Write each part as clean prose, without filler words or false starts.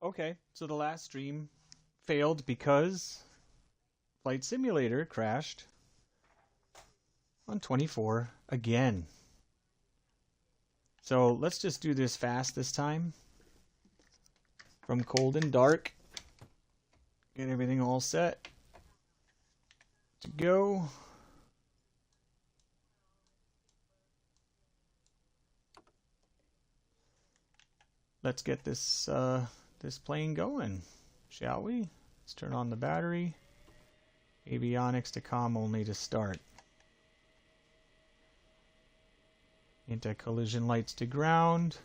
Okay, so the last stream failed because Flight Simulator crashed on 24 again. So let's just do this fast this time. From cold and dark. Get everything all set to go. Let's get this this plane going, shall we? Let's turn on the battery. Avionics to comm only to start. Anti-collision lights to ground.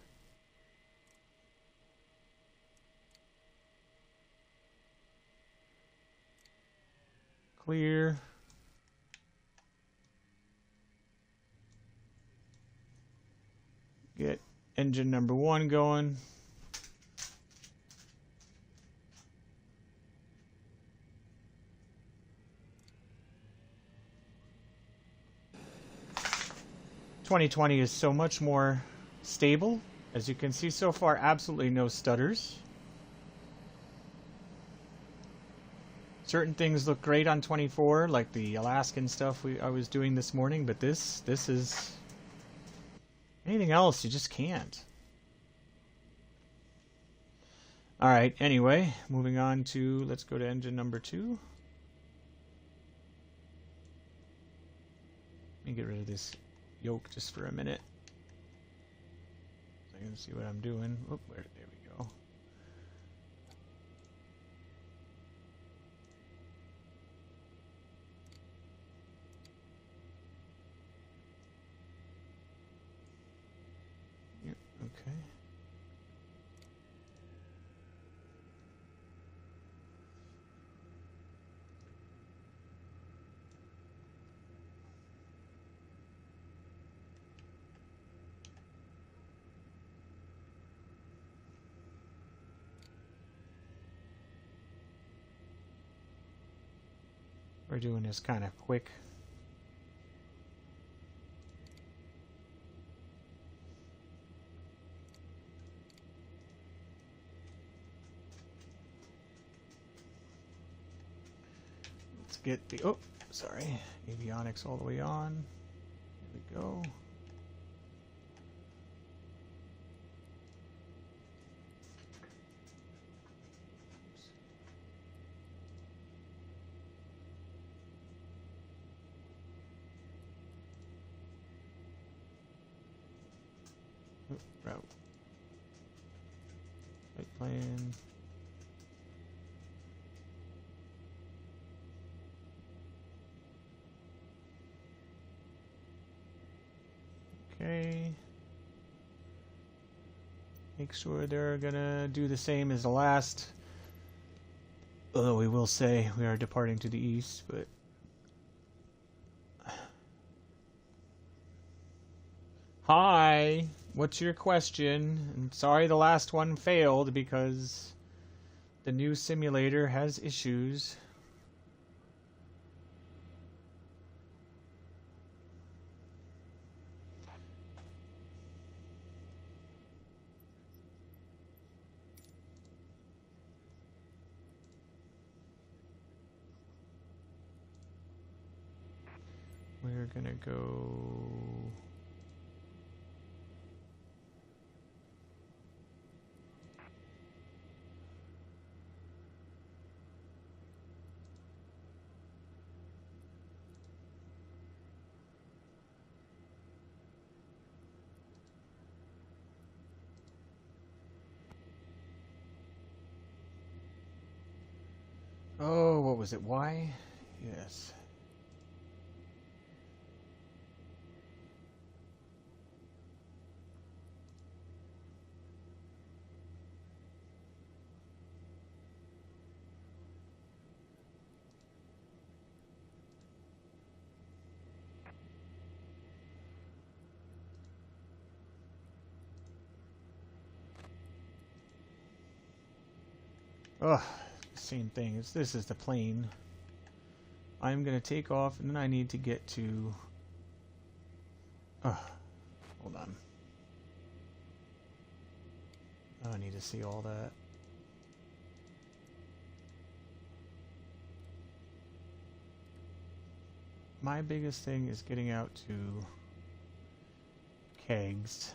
Clear. Get engine number 1 going. .2020 is so much more stable. As you can see so far, absolutely no stutters. Certain things look great on 24, like the Alaskan stuff I was doing this morning, but this is... anything else, you just can't. Alright, anyway, moving on to... let's go to engine number 2. Let me get rid of this yoke just for a minute. So I can see what I'm doing. Oh, there we go. Yep, okay. We're doing this kind of quick. Let's get the, oh, sorry, avionics all the way on. There we go. Route. Flight plan. Okay. Make sure they're gonna do the same as the last. Although we will say we are departing to the east, but hi, what's your question? And sorry the last one failed because the new simulator has issues. We're gonna go... oh, what was it? Why? Yes. Ugh, same thing. This is the plane. I'm gonna take off, and then I need to get to... hold on. Oh, I need to see all that. my biggest thing is getting out to kegs.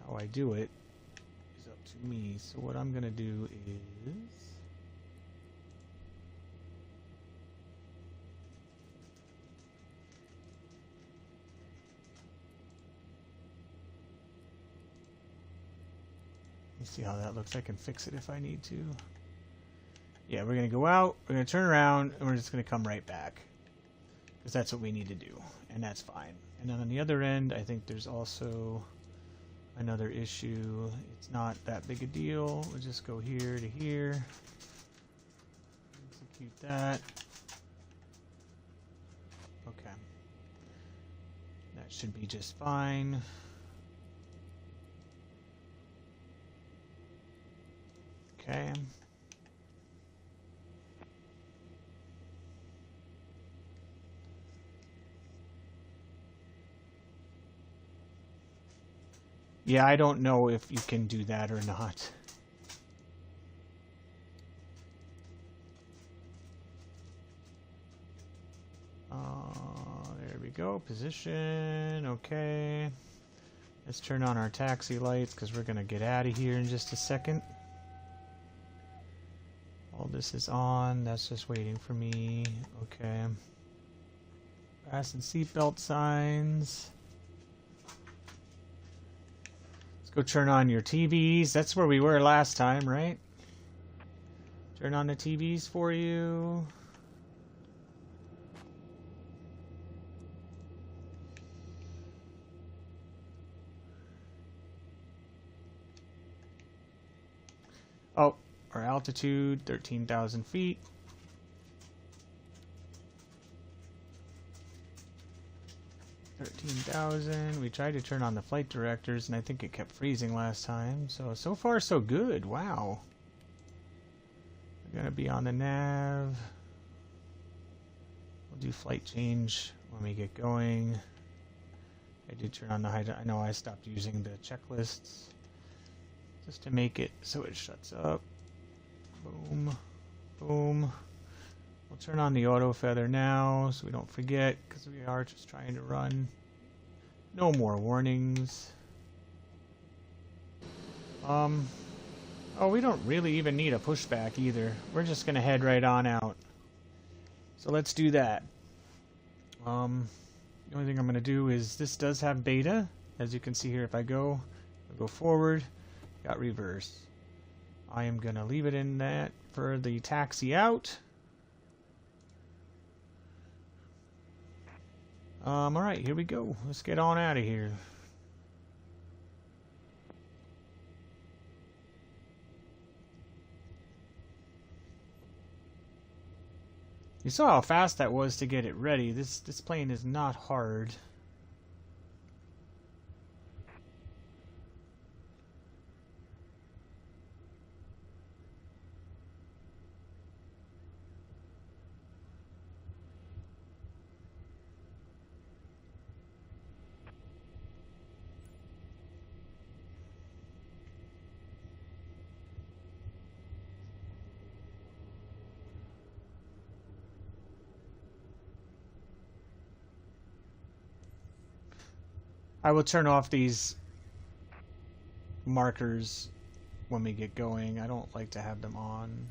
How I do it is up to me. So what I'm gonna do is see how that looks. I can fix it if I need to. Yeah, we're going to go out, we're going to turn around, and we're just going to come right back. Because that's what we need to do, and that's fine. And then on the other end, I think there's also another issue. It's not that big a deal. We'll just go here to here. Execute that. Okay. That should be just fine. Okay. Yeah, I don't know if you can do that or not. There we go. Position. Okay. Let's turn on our taxi lights because we're going to get out of here in just a second. All this is on. That's just waiting for me. Okay. Fasten seatbelt signs. Let's go turn on your TVs. That's where we were last time, right? Turn on the TVs for you. Oh. Our altitude, 13,000 feet. We tried to turn on the flight directors, and I think it kept freezing last time. So far, so good. Wow. We're going to be on the nav. We'll do flight change when we get going. I did turn on the I know I stopped using the checklists just to make it so it shuts up. Boom, boom. We'll turn on the auto feather now so we don't forget, because we are just trying to run. No more warnings. Oh, we don't really even need a pushback either. We're just gonna head right on out. So let's do that. The only thing I'm gonna do is, this does have beta, as you can see here. If I go forward, got reverse. I am going to leave it in that for the taxi out. Alright, here we go. Let's get on out of here. You saw how fast that was to get it ready. This plane is not hard. I will turn off these markers when we get going. I don't like to have them on.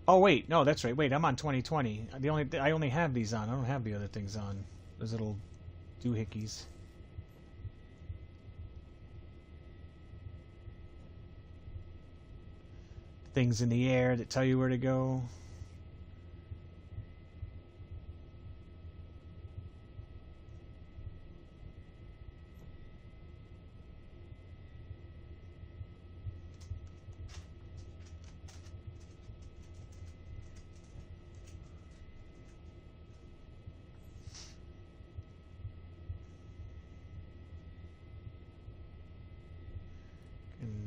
Oh wait, no, that's right. Wait, I'm on 2020. I only have these on. I don't have the other things on. Those little doohickeys. Things in the air that tell you where to go.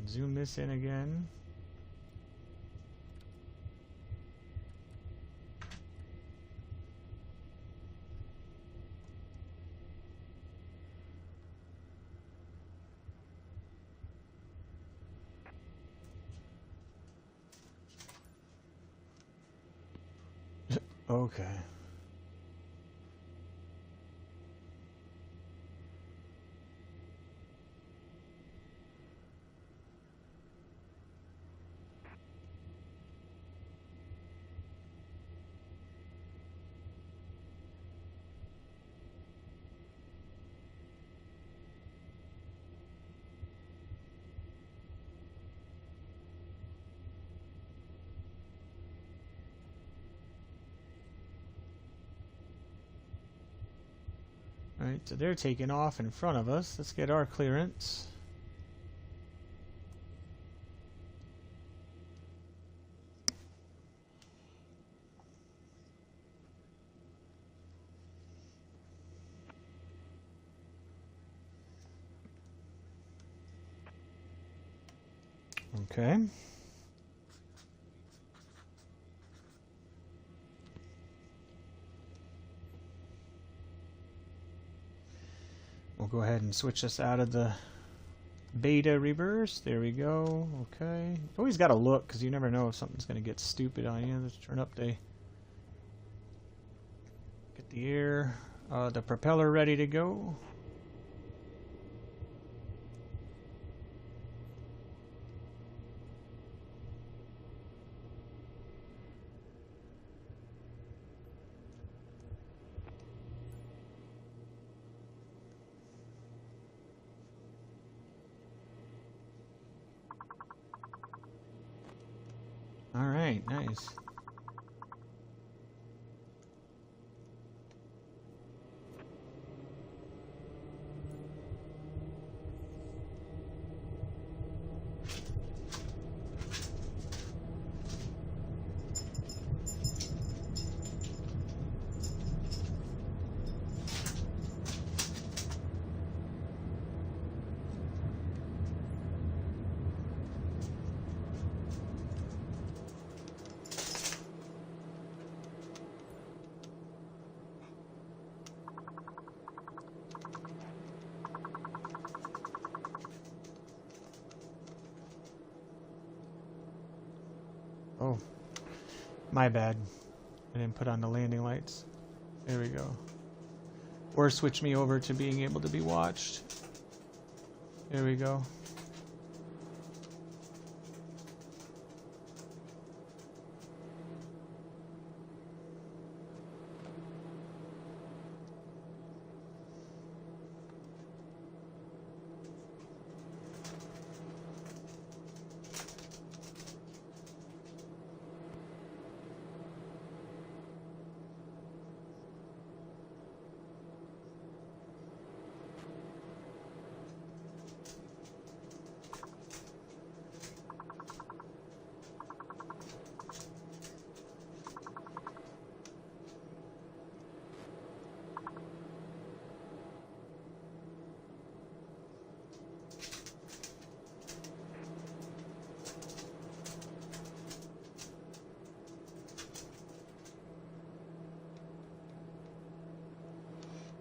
Zoom this in again. Okay. Alright, so they're taking off in front of us. Let's get our clearance. Okay. We'll go ahead and switch us out of the beta reverse. There we go. Okay. Always got to look because you never know if something's going to get stupid on you. Let's turn up the get the air, the propeller ready to go. All right, nice. Oh, my bad. I didn't put on the landing lights. There we go. Or switch me over to being able to be watched. There we go.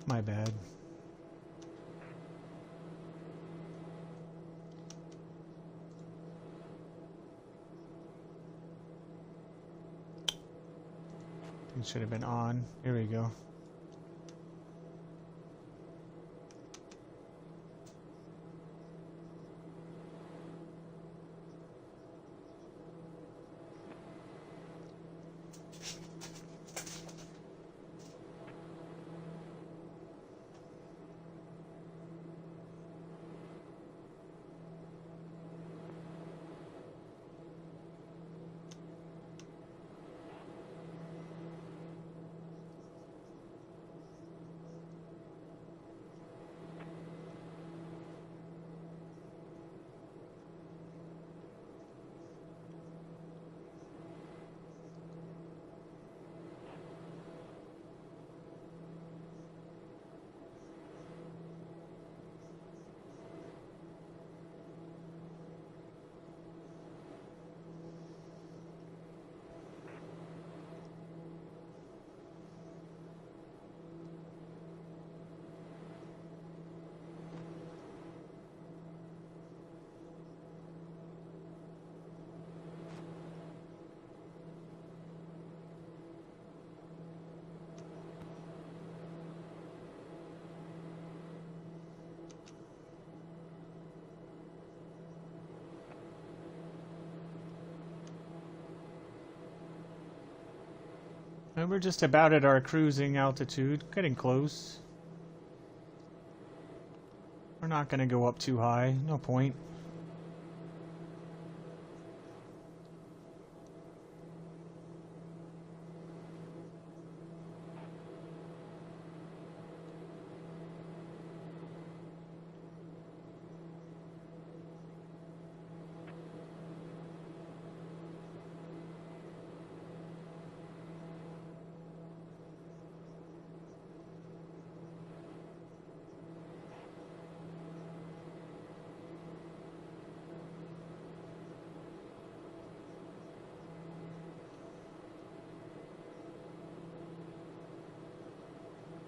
My bad. It should have been on. Here we go. And we're just about at our cruising altitude, getting close. We're not going to go up too high, no point.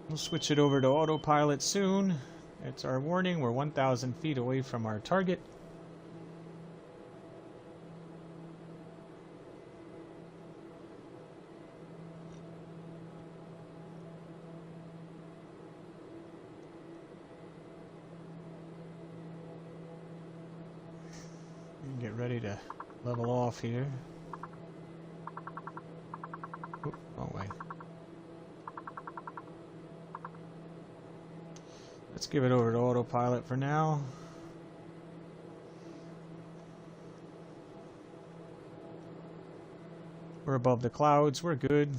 We'll switch it over to autopilot soon. It's our warning. We're 1,000 feet away from our target. Get ready to level off here. Oop, wrong way. Let's give it over to autopilot for now. We're above the clouds. We're good.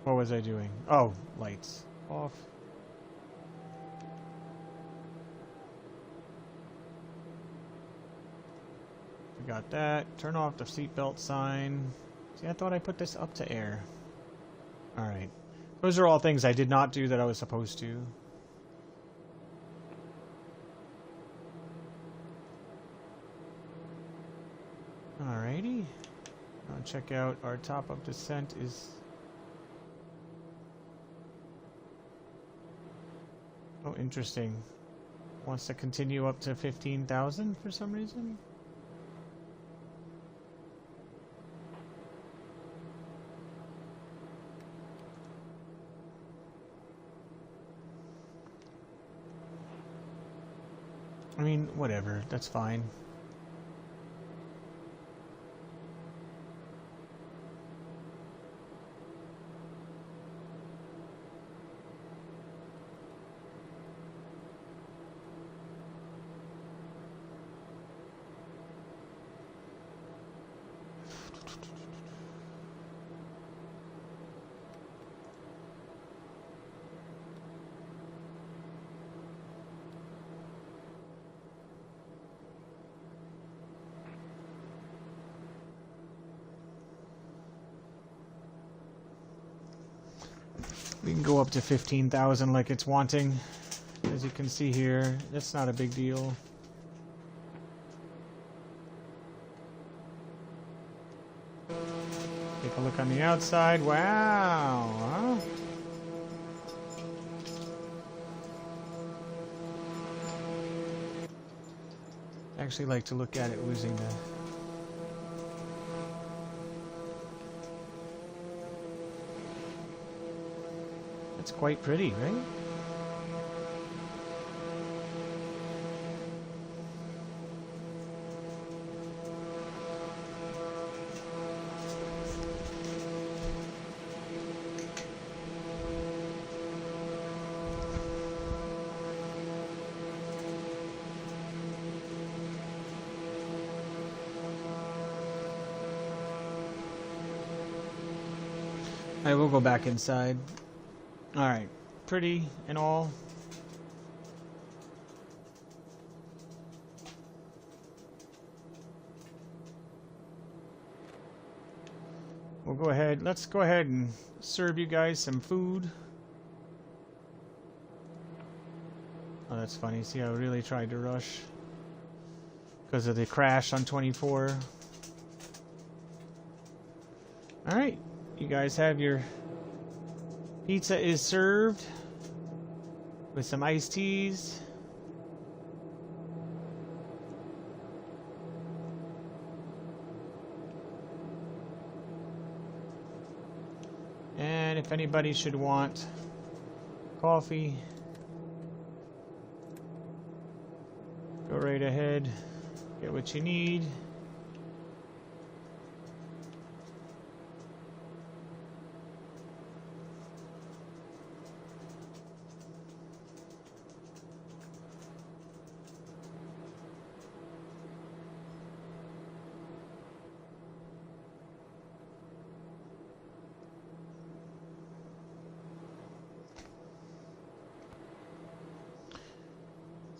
What was I doing? Oh, lights off. Got that. Turn off the seatbelt sign. See, I thought I put this up to air. Alright. Those are all things I did not do that I was supposed to. Alrighty. Now check out our top of descent is... Oh, interesting. Wants to continue up to 15,000 for some reason. I mean, whatever. That's fine. We can go up to 15,000 like it's wanting. As you can see here, that's not a big deal. Take a look on the outside. Wow! Huh? I actually like to look at it losing the... That's quite pretty, right? I will go back inside. Alright, pretty and all. We'll go ahead, let's go ahead and serve you guys some food. Oh, that's funny. See, I really tried to rush because of the crash on 24. Alright, you guys have your pizza is served with some iced teas. And if anybody should want coffee, right ahead, get what you need.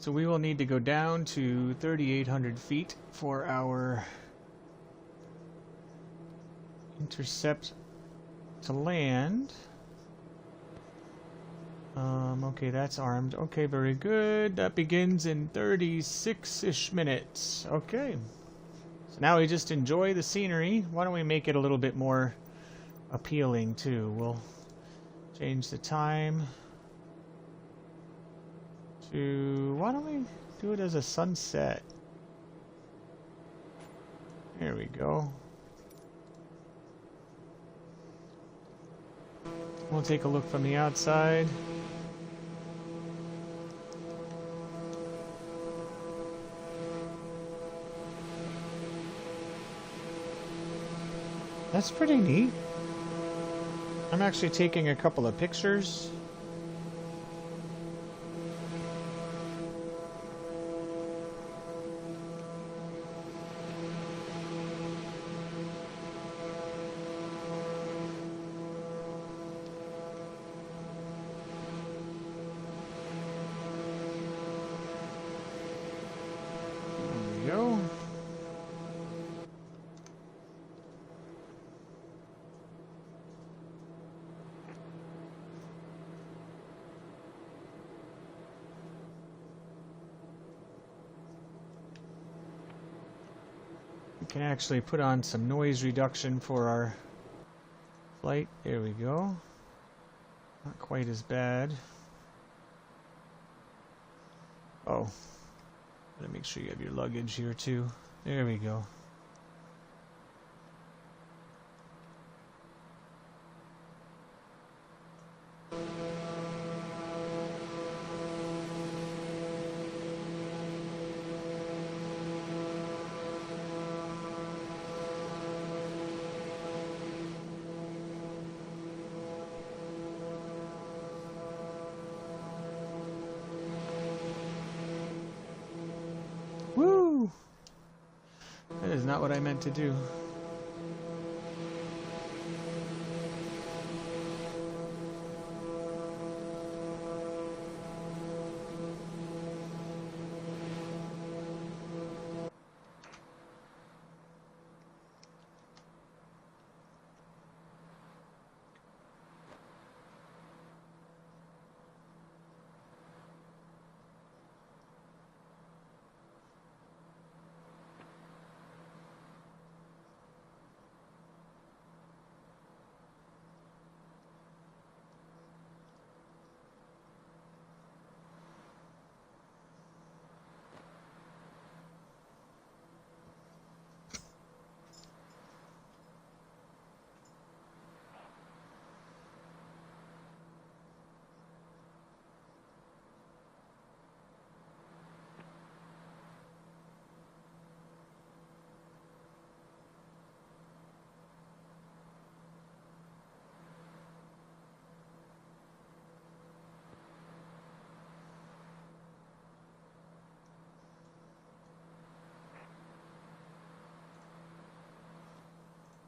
So we will need to go down to 3,800 feet for our intercept to land. Okay, that's armed. Okay, very good. That begins in 36-ish minutes. Okay. So now we just enjoy the scenery. Why don't we make it a little bit more appealing too? We'll change the time to, why don't we do it as a sunset? There we go. We'll take a look from the outside. That's pretty neat. I'm actually taking a couple of pictures. There we go. We can actually put on some noise reduction for our flight. There we go. Not quite as bad. Oh, gotta make sure you have your luggage here too. There we go. Woo! That is not what I meant to do.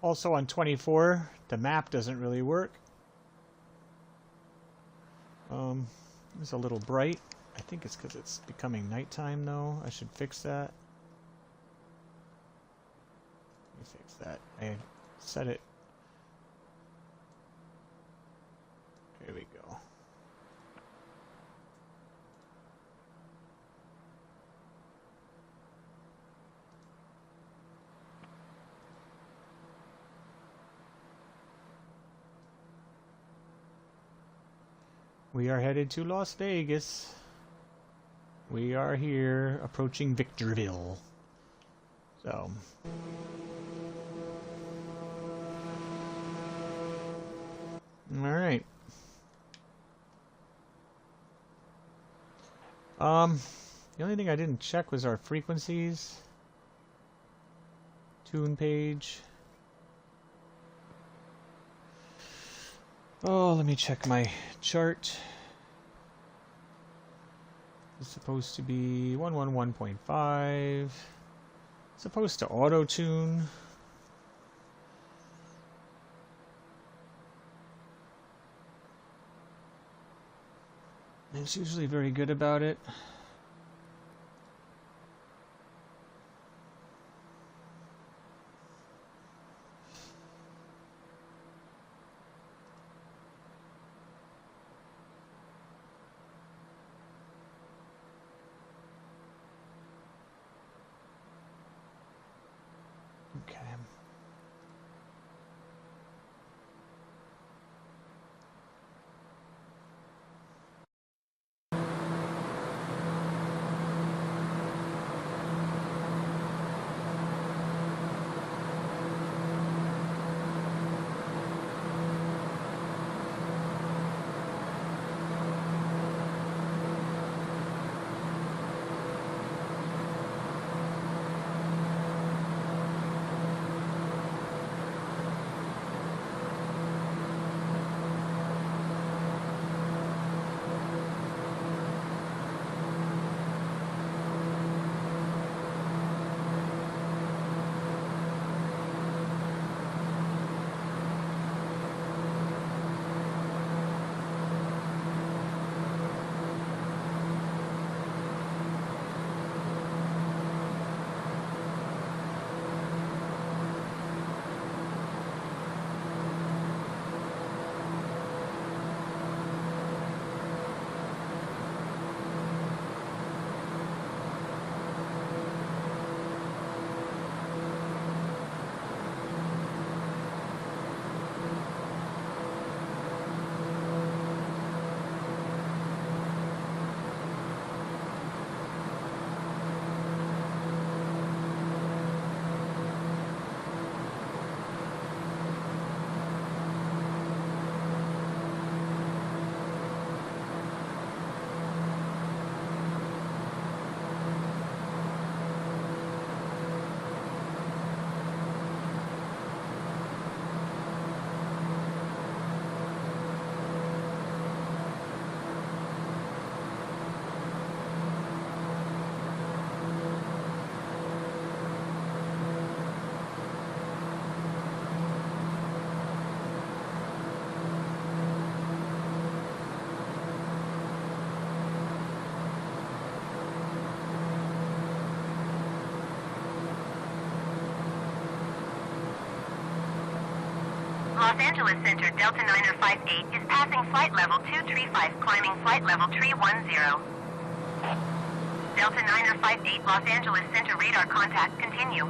Also on 24, the map doesn't really work. It's a little bright. I think it's because it's becoming nighttime though. I should fix that. Let me fix that. I set it. There we go. We are headed to Las Vegas. We are here approaching Victorville. So. Alright. The only thing I didn't check was our frequencies. Tune page. Oh, let me check my chart. It's supposed to be 111.5. Supposed to auto-tune. It's usually very good about it. Okay. Los Angeles Center, Delta 958 is passing flight level 235, climbing flight level 310. Delta 958, Los Angeles Center, radar contact, continue.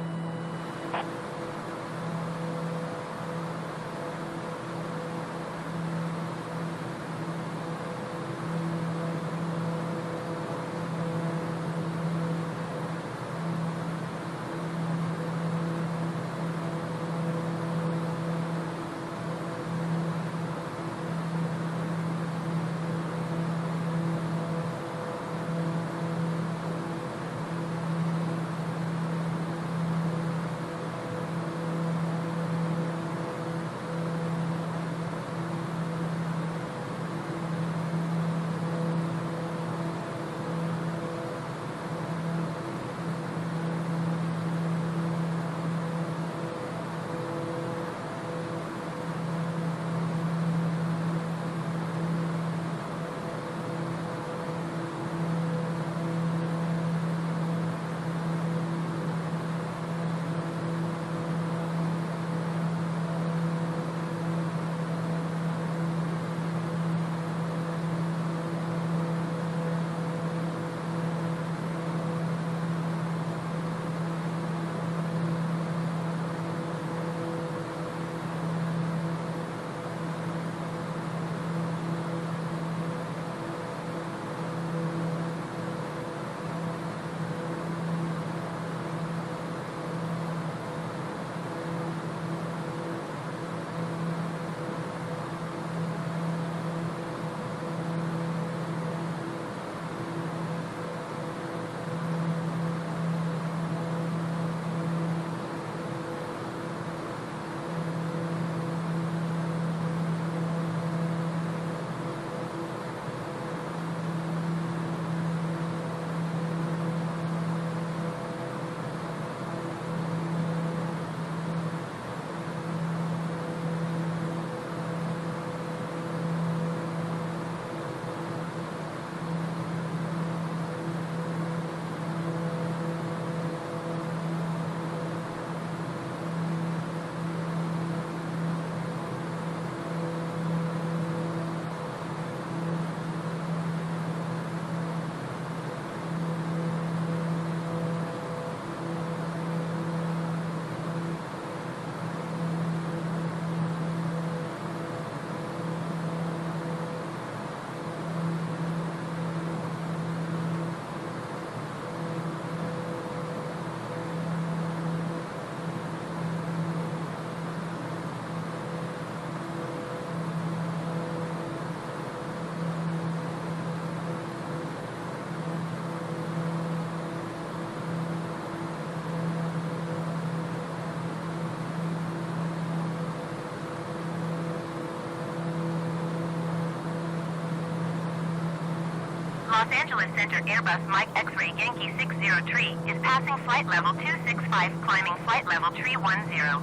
Los Angeles Center Airbus Mike X-Ray Yankee 603 is passing flight level 265, climbing flight level 310.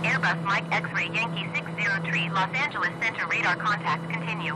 Airbus Mike X-Ray Yankee 603 Los Angeles Center radar contact continue.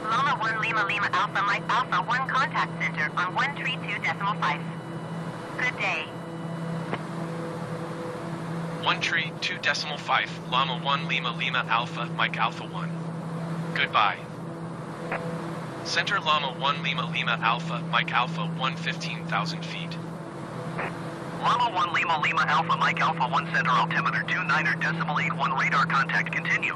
Llama 1 Lima Lima Alpha Mike Alpha 1 contact center on 132.5. Good day. 132.5, Llama 1 Lima Lima Alpha Mike Alpha 1. Goodbye. Center Llama 1 Lima Lima Alpha Mike Alpha 1 15,000 feet. Llama 1 Lima Lima Alpha Mike Alpha 1 Center altimeter 29.81 radar contact continue.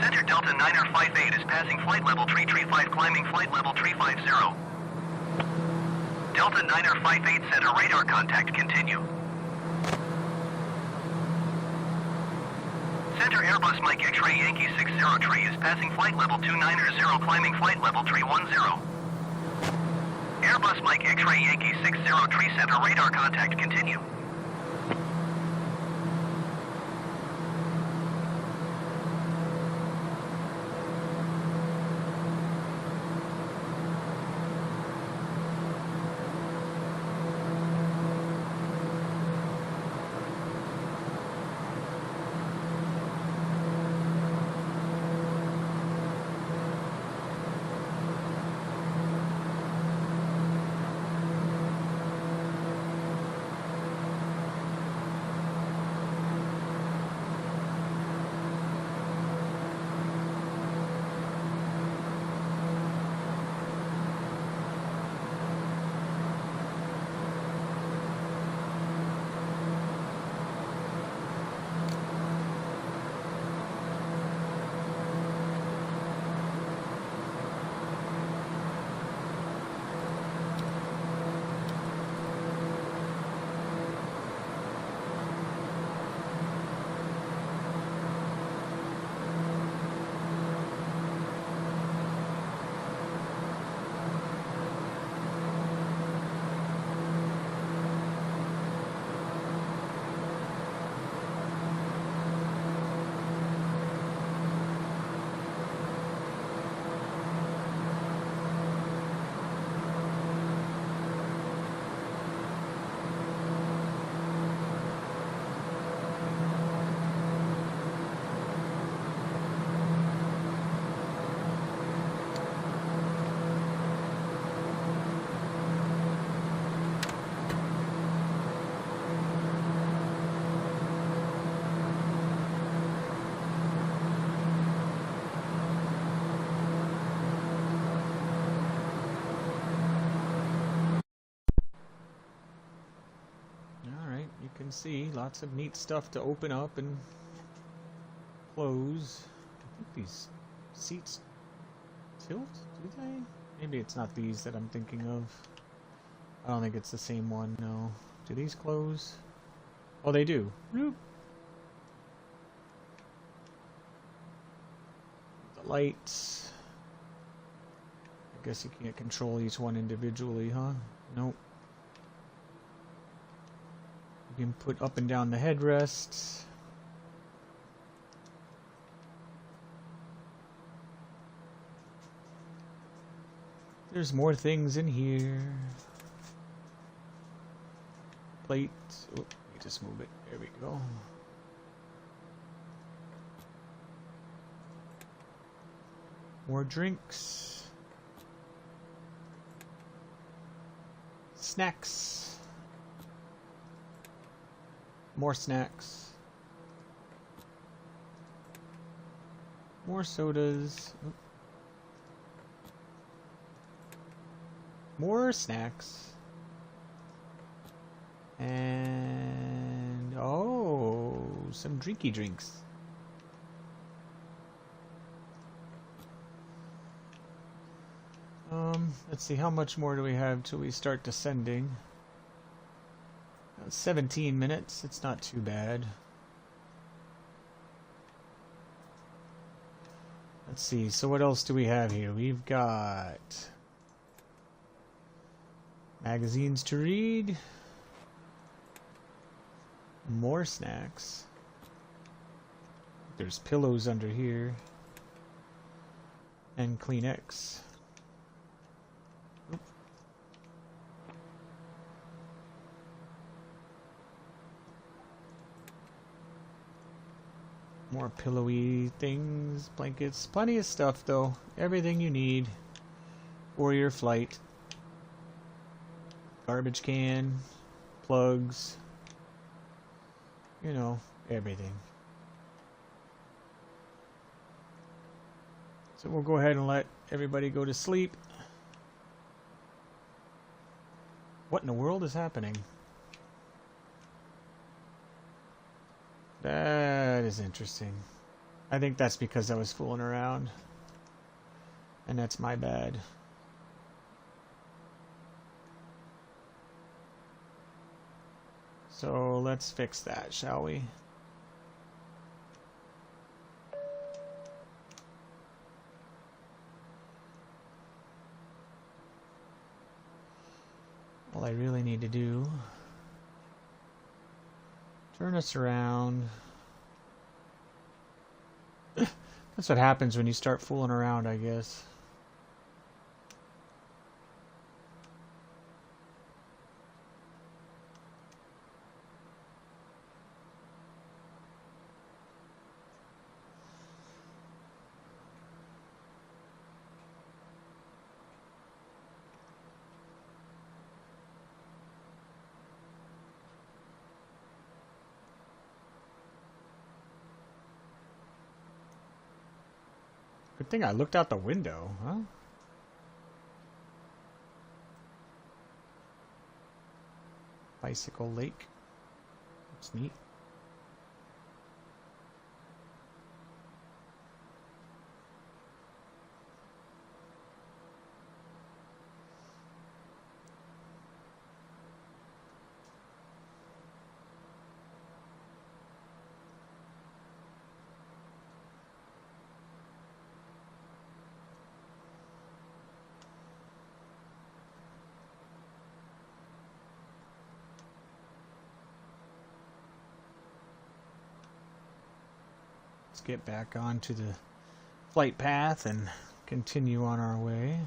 Center Delta 958 is passing flight level 335, climbing flight level 350. Delta 958 Center radar contact continue. Center Airbus Mike X-Ray Yankee 603 is passing flight level 290, climbing flight level 310. Airbus Mike X-Ray Yankee 603 Center radar contact continue. Alright, you can see lots of neat stuff to open up and close. I think these seats tilt, do they? Maybe it's not these that I'm thinking of. I don't think it's the same one, no. Do these close? Oh, they do. Bloop. The lights. I guess you can't control each one individually, huh? Nope. You can put up and down the headrests. There's more things in here. Plate. Oh, let me just move it. There we go. More drinks. Snacks. More snacks. More sodas. Oop. More snacks. And oh, some drinky drinks. Let's see, how much more do we have till we start descending? 17 minutes, it's not too bad. Let's see, so what else do we have here? We've got magazines to read, more snacks. There's pillows under here, and Kleenex. Oop. More pillowy things, blankets, plenty of stuff though. Everything you need for your flight. Garbage can, plugs, you know, everything. So we'll go ahead and let everybody go to sleep. What in the world is happening? That is interesting. I think that's because I was fooling around. And that's my bad. So let's fix that, shall we? All I really need to do, turn us around. That's what happens when you start fooling around, I guess. Good thing I looked out the window, huh? Bicycle Lake. That's neat. Let's get back onto the flight path and continue on our way.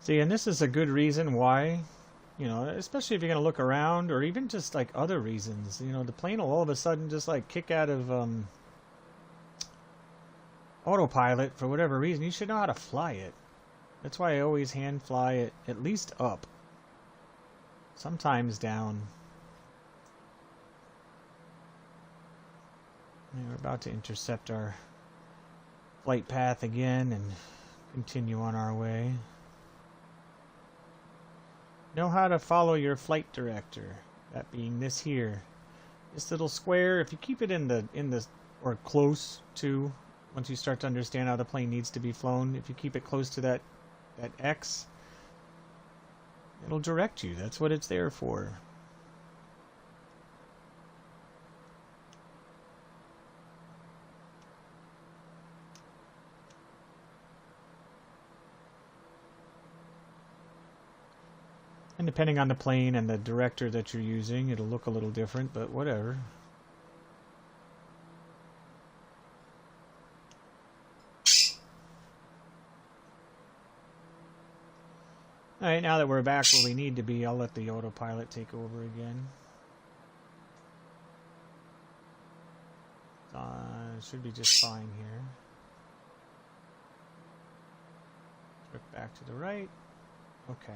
See, and this is a good reason why, you know, especially if you're going to look around, or even just like other reasons. You know, the plane will all of a sudden just like kick out of autopilot for whatever reason. You should know how to fly it. That's why I always hand fly it at least up. Sometimes down. And we're about to intercept our flight path again and continue on our way. Know how to follow your flight director. That being this here. This little square, if you keep it in the or close to, once you start to understand how the plane needs to be flown, if you keep it close to that X, it'll direct you. That's what it's there for. And depending on the plane and the director that you're using, it'll look a little different, but whatever. Alright, now that we're back where we need to be, I'll let the autopilot take over again. Should be just fine here. Flip back to the right. Okay.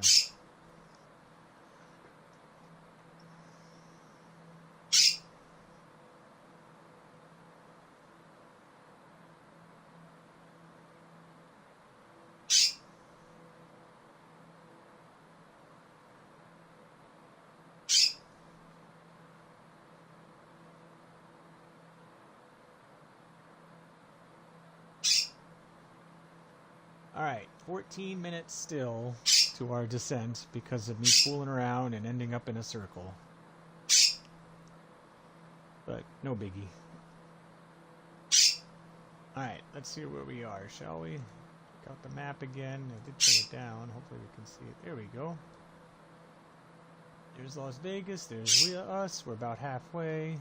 Alright, 14 minutes still to our descent because of me fooling around and ending up in a circle. But no biggie. Alright, let's see where we are, shall we? Check out the map again. I did turn it down. Hopefully we can see it. There we go. There's Las Vegas. There's us. We're about halfway.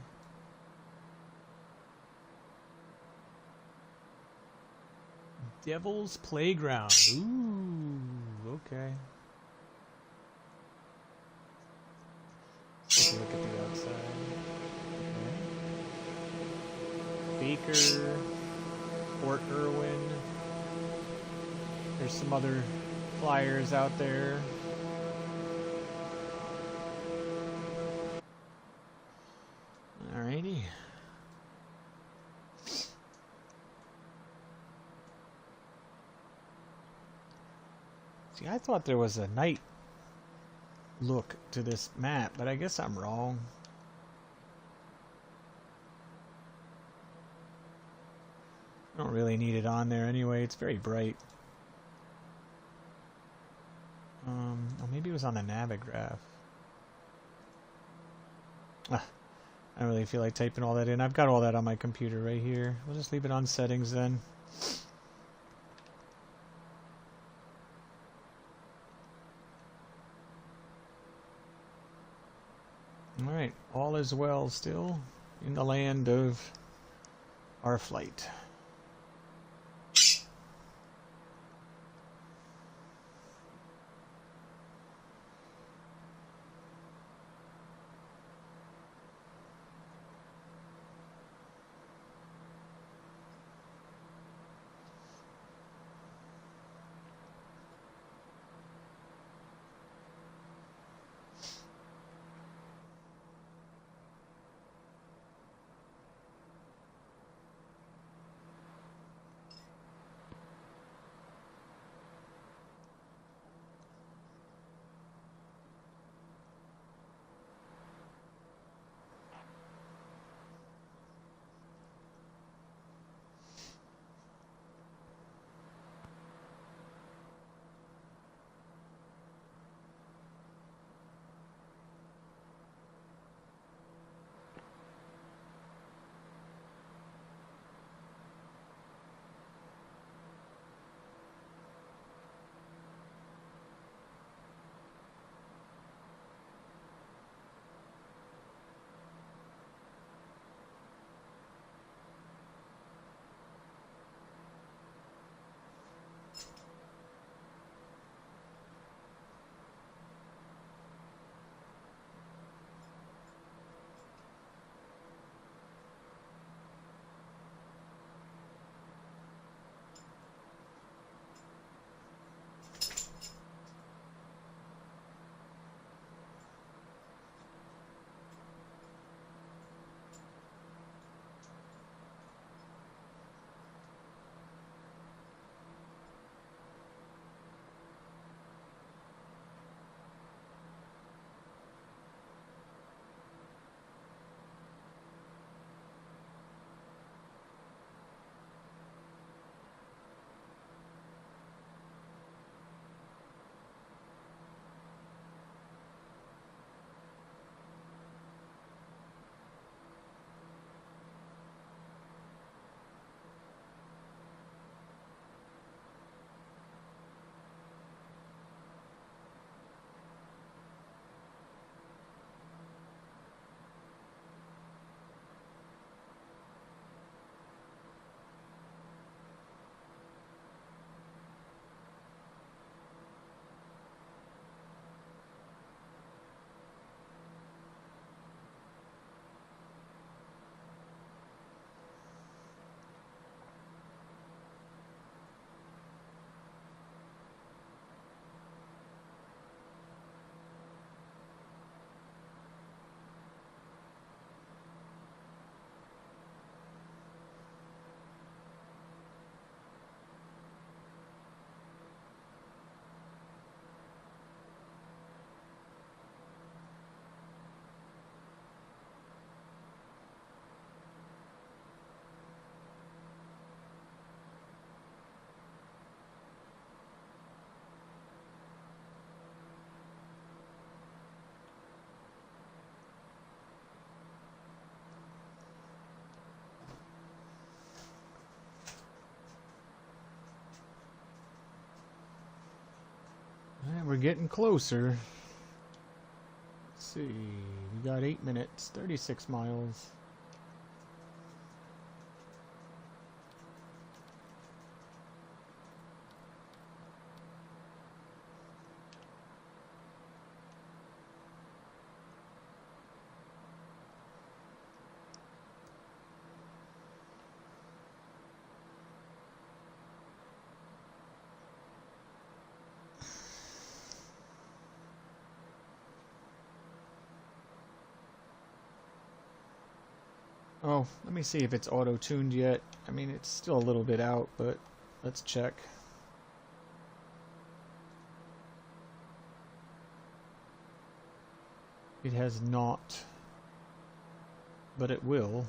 Devil's Playground. Ooh, okay. Let's take a look at the outside. Okay. Baker, Fort Irwin. There's some other flyers out there. Alrighty. See, I thought there was a night look to this map, but I guess I'm wrong. I don't really need it on there anyway. It's very bright. Oh, maybe it was on the Navigraph. I don't really feel like typing all that in. I've got all that on my computer right here. We'll just leave it on settings then. Alright, all is well still in the land of our flight. we're getting closer. Let's see. We got 8 minutes, 36 miles. Oh, let me see if it's auto-tuned yet. I mean, it's still a little bit out, but let's check. It has not, but it will.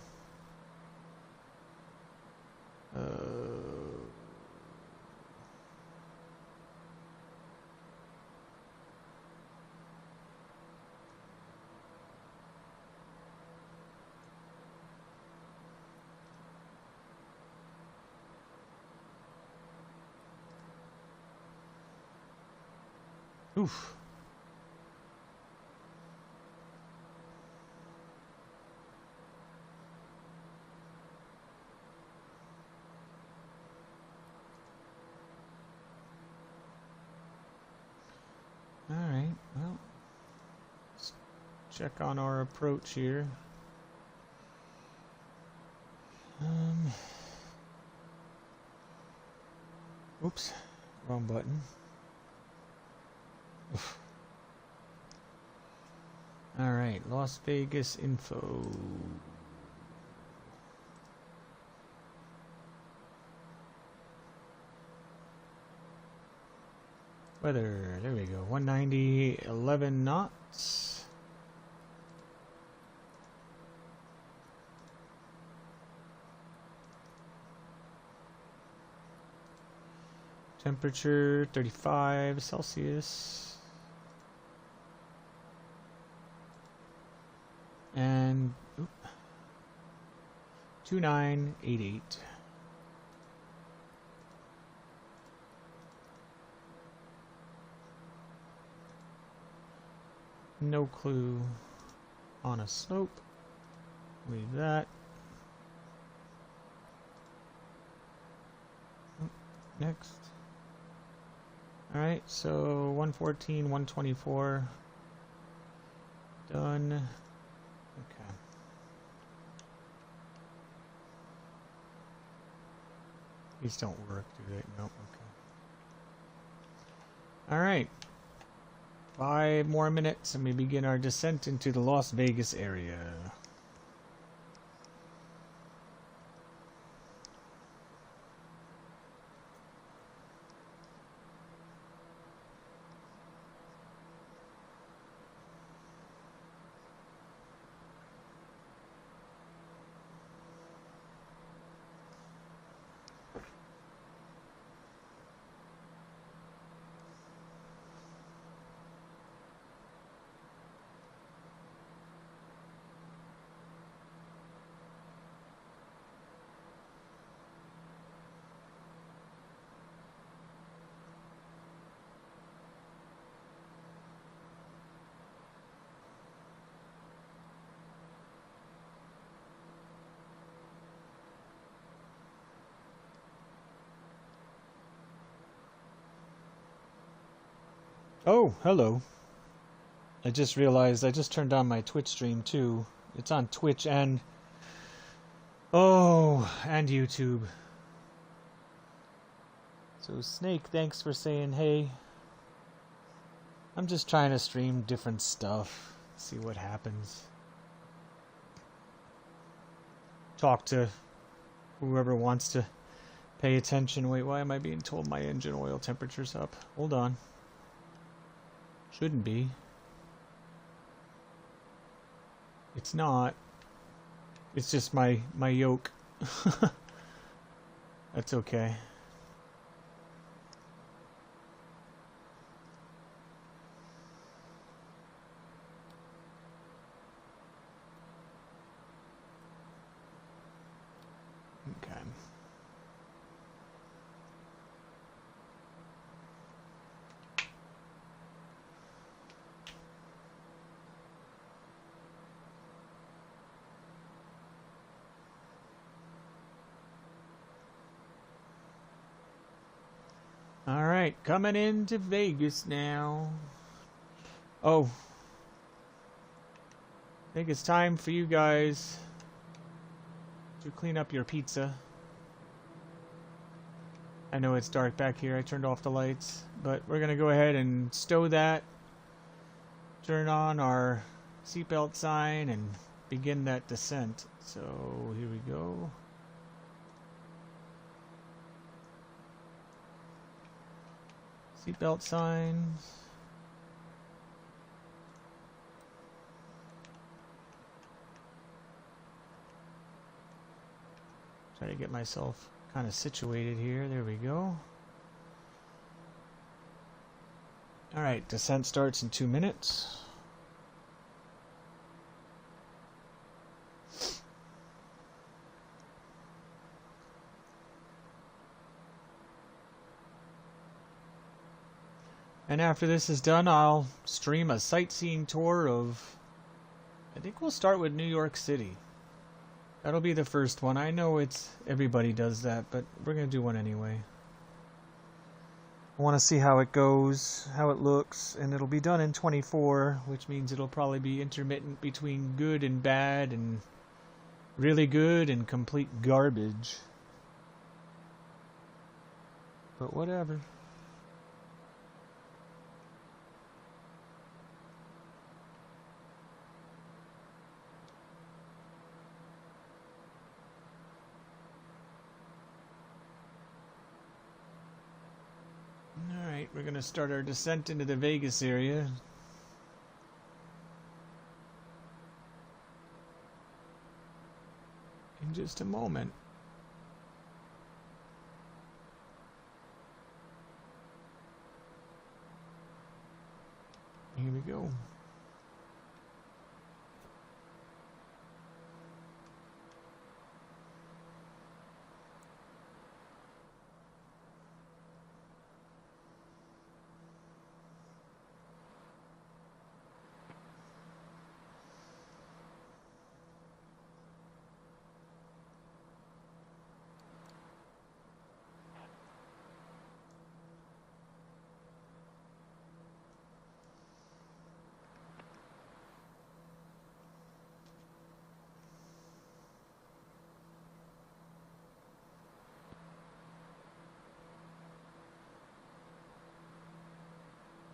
Oof. All right, well, let's check on our approach here. Oops, wrong button. Oof. All right, Las Vegas info. Weather, there we go, 190, 11 knots. Temperature, 35 Celsius. And, 2988. No clue on a slope. Leave that. Next. Alright, so 114, 124. Done. Okay. These don't work, do they? Nope, okay. Alright. 5 more minutes and we begin our descent into the Las Vegas area. Oh, hello. I just realized I just turned on my Twitch stream too. It's on Twitch and and YouTube. So Snake, thanks for saying hey. I'm just trying to stream different stuff. See what happens. Talk to whoever wants to pay attention. Wait, why am I being told my engine oil temperature's up? Hold on. Shouldn't be. It's not. It's just my yoke. That's okay. Okay. Alright, coming into Vegas now. Oh. I think it's time for you guys to clean up your pizza. I know it's dark back here. I turned off the lights. But we're going to go ahead and stow that. Turn on our seatbelt sign and begin that descent. So here we go. Seatbelt signs. Try to get myself kind of situated here. There we go. Alright, descent starts in 2 minutes. And after this is done, I'll stream a sightseeing tour of, I think we'll start with New York City. That'll be the first one. I know everybody does that, but we're going to do one anyway. I want to see how it goes, how it looks, and it'll be done in 24, which means it'll probably be intermittent between good and bad and really good and complete garbage. But whatever. Alright, we're going to start our descent into the Vegas area. In just a moment. Here we go.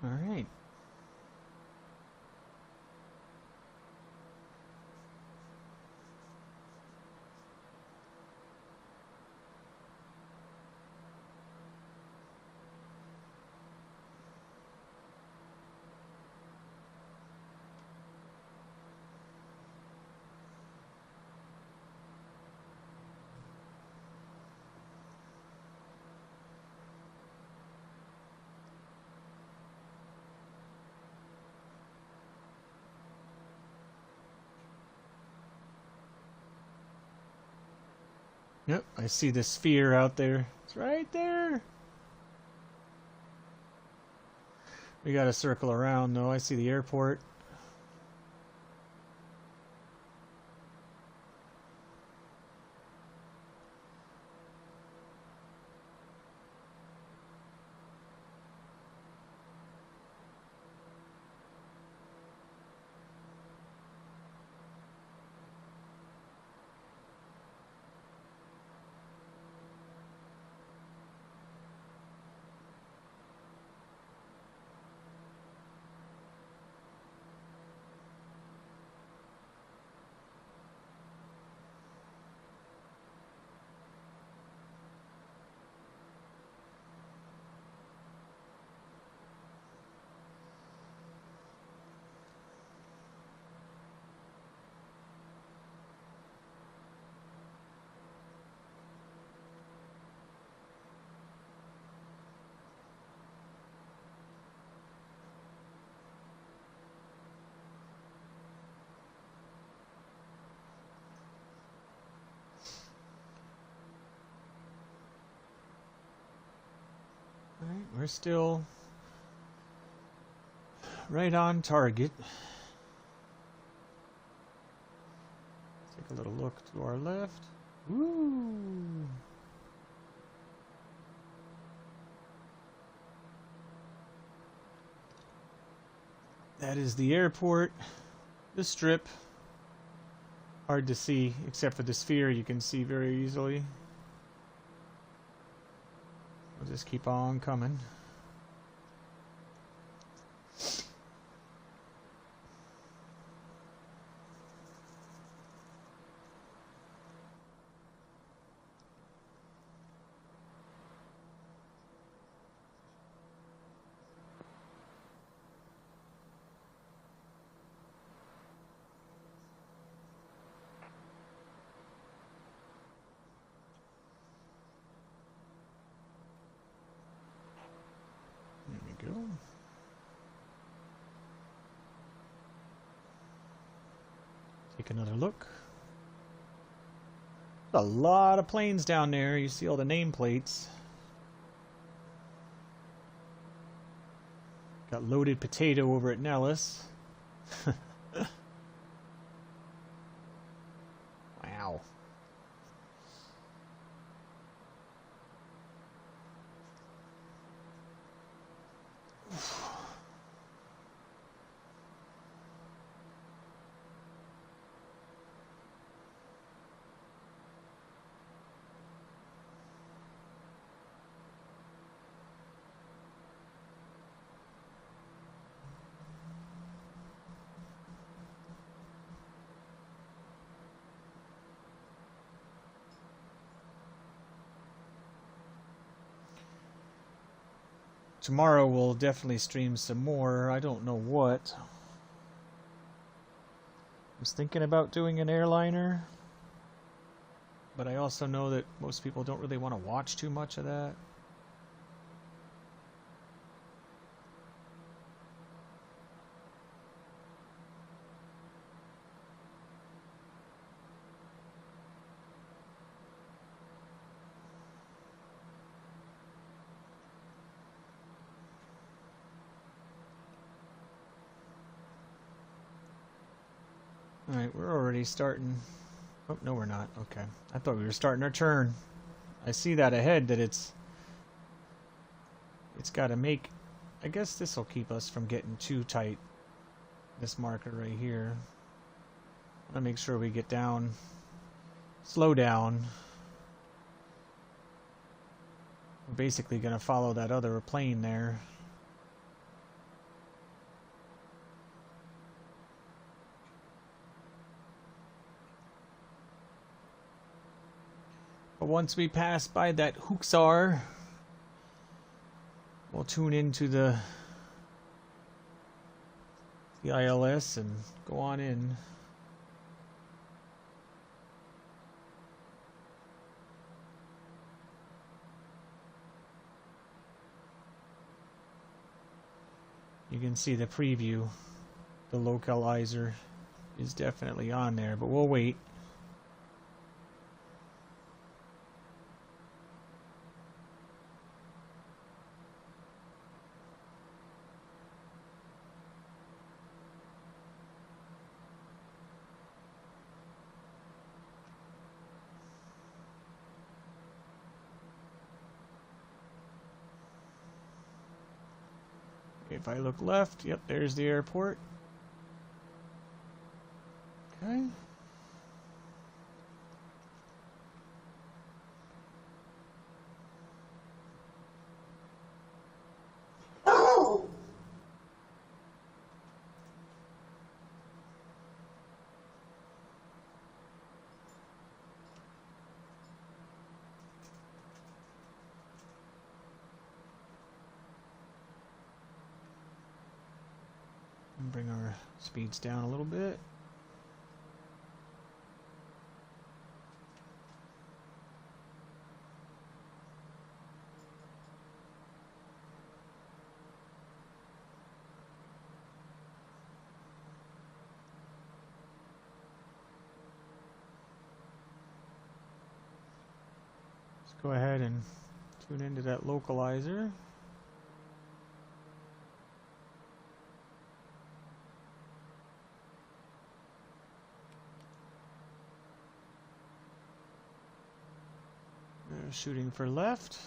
All right. Yep, I see the sphere out there. It's right there. We gotta circle around though. I see the airport. All right, we're still right on target. Take a little look to our left. Woo! That is the airport, the strip. Hard to see, except for the sphere you can see very easily. We'll just keep on coming. Go. Take another look. A lot of planes down there. You see all the nameplates. Got loaded potato over at Nellis. Wow. Tomorrow we'll definitely stream some more. I don't know what. I was thinking about doing an airliner, but I also know that most people don't really want to watch too much of that. Alright, we're already starting. Oh, no we're not. Okay. I thought we were starting our turn. I see that ahead that it's got to make... I guess this will keep us from getting too tight. This marker right here. I want to make sure we get down. Slow down. We're basically going to follow that other plane there. But once we pass by that Huxar, we'll tune into the ILS and go on in. You can see the preview. The localizer is definitely on there, but we'll wait. If I look left, yep, there's the airport. Okay. Bring our speeds down a little bit. Let's go ahead and tune into that localizer. Shooting for left.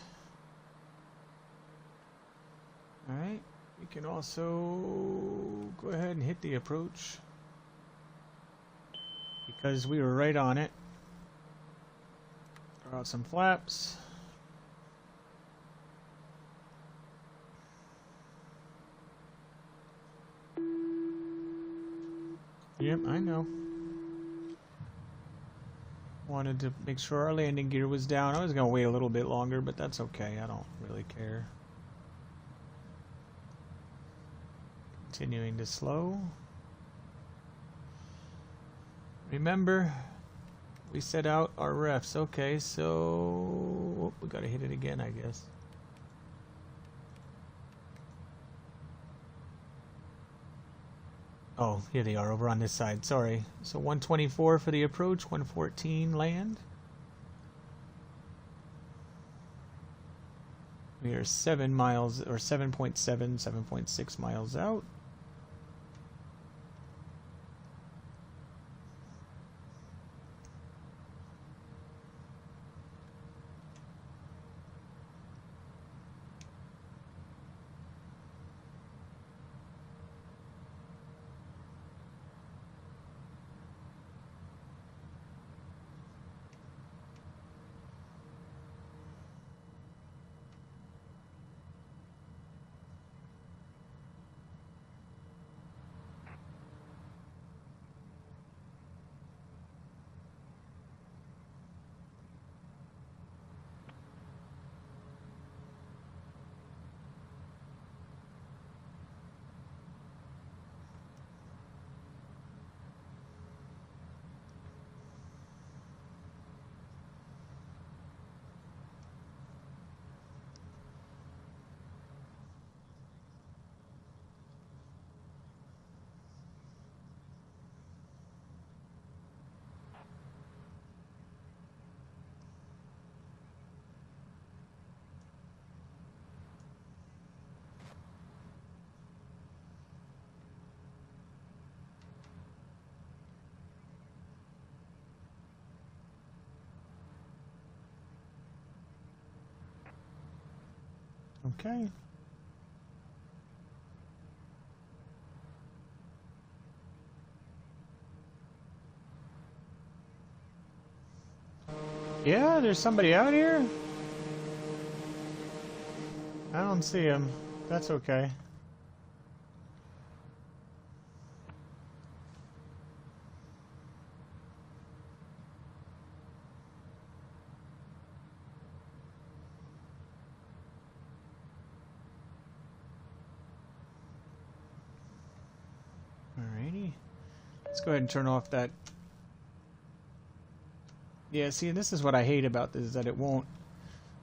Alright, We can also go ahead and hit the approach because we were right on it. Throw out some flaps. Yep, I know. Wanted to make sure our landing gear was down. I was going to wait a little bit longer, but that's okay. I don't really care. Continuing to slow. Remember, we set out our refs. Okay, so oh, we got to hit it again, I guess. Oh, here they are over on this side. Sorry. So 124 for the approach, 114 land. We are 7 miles, or 7.7, 7.6 miles out. Okay. Yeah, there's somebody out here. I don't see him. That's okay. Alrighty. Let's go ahead and turn off that. Yeah, see, this is what I hate about this, is that it won't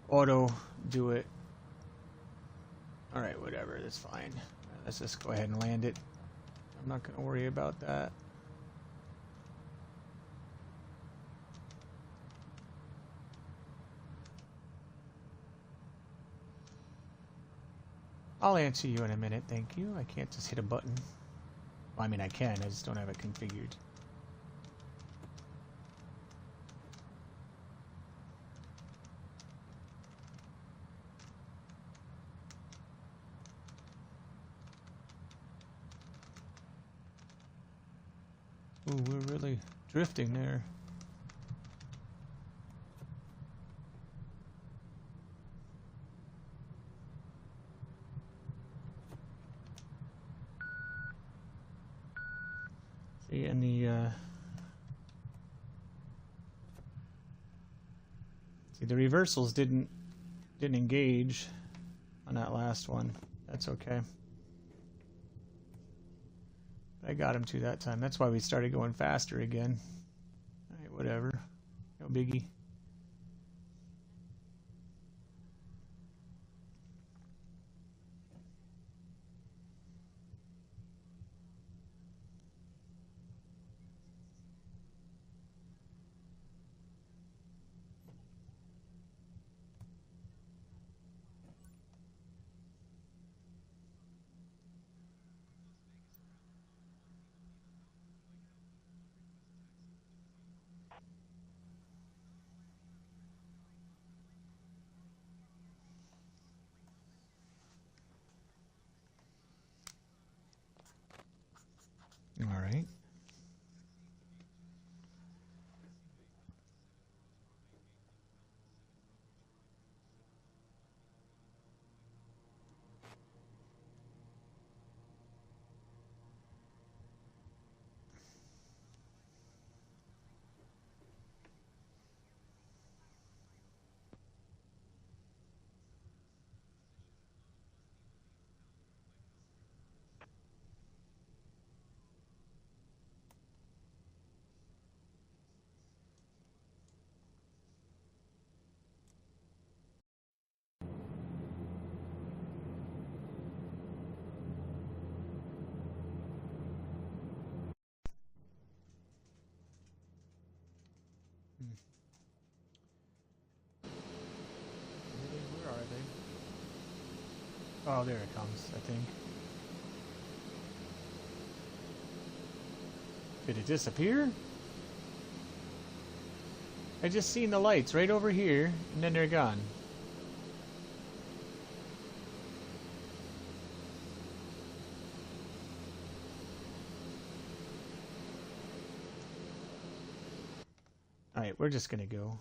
auto do it. Alright, whatever, that's fine. Let's just go ahead and land it. I'm not going to worry about that. I'll answer you in a minute, thank you. I can't just hit a button. Well, I mean, I can, I just don't have it configured. Ooh, we're really drifting there. See, and the reversals didn't engage on that last one. That's okay. I got him to that time. That's why we started going faster again. Alright, whatever. No biggie. Where are they? Oh, there it comes, I think. Did it disappear? I just seen the lights right over here, and then they're gone. Alright, we're just gonna go.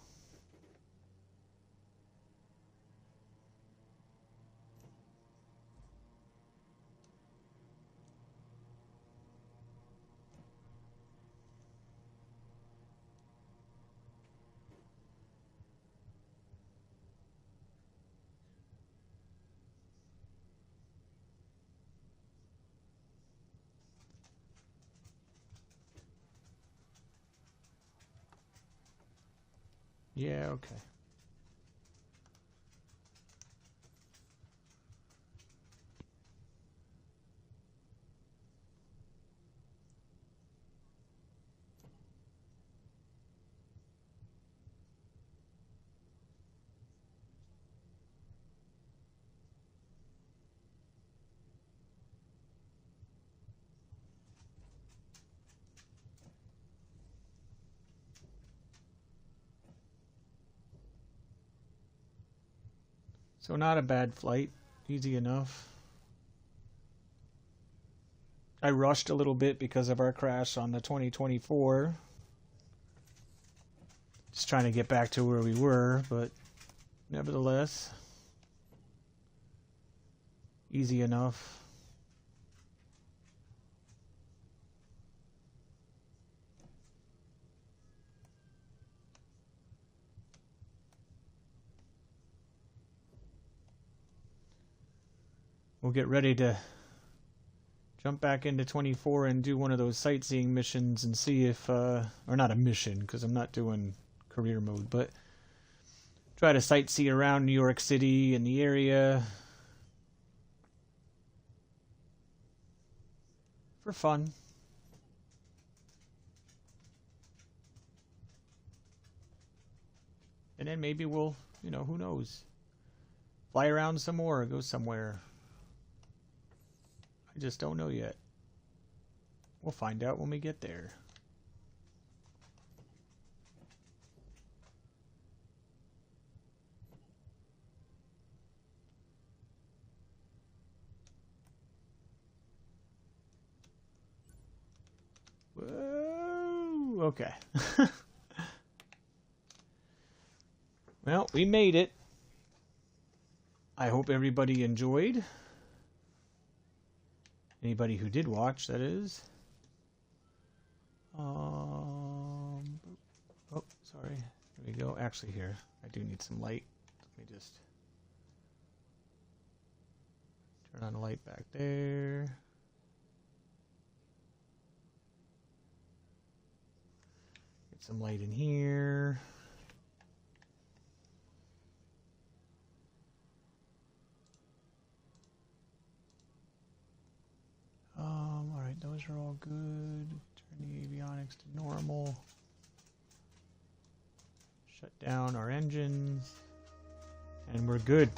Yeah, okay. So not a bad flight, easy enough. I rushed a little bit because of our crash on the 2024. Just trying to get back to where we were, but nevertheless, easy enough. We'll get ready to jump back into 24 and do one of those sightseeing missions and see if, or not a mission, because I'm not doing career mode, but try to sightsee around New York City and the area for fun. And then maybe we'll, you know, who knows, fly around some more, go somewhere. I just don't know yet. We'll find out when we get there. Whoa, okay. Well, we made it. I hope everybody enjoyed. Anybody who did watch, that is. Oh, sorry. There we go. Actually, here, I do need some light. Let me just turn on the light back there. Get some light in here. All right, those are all good. Turn the avionics to normal. Shut down our engines. And we're good.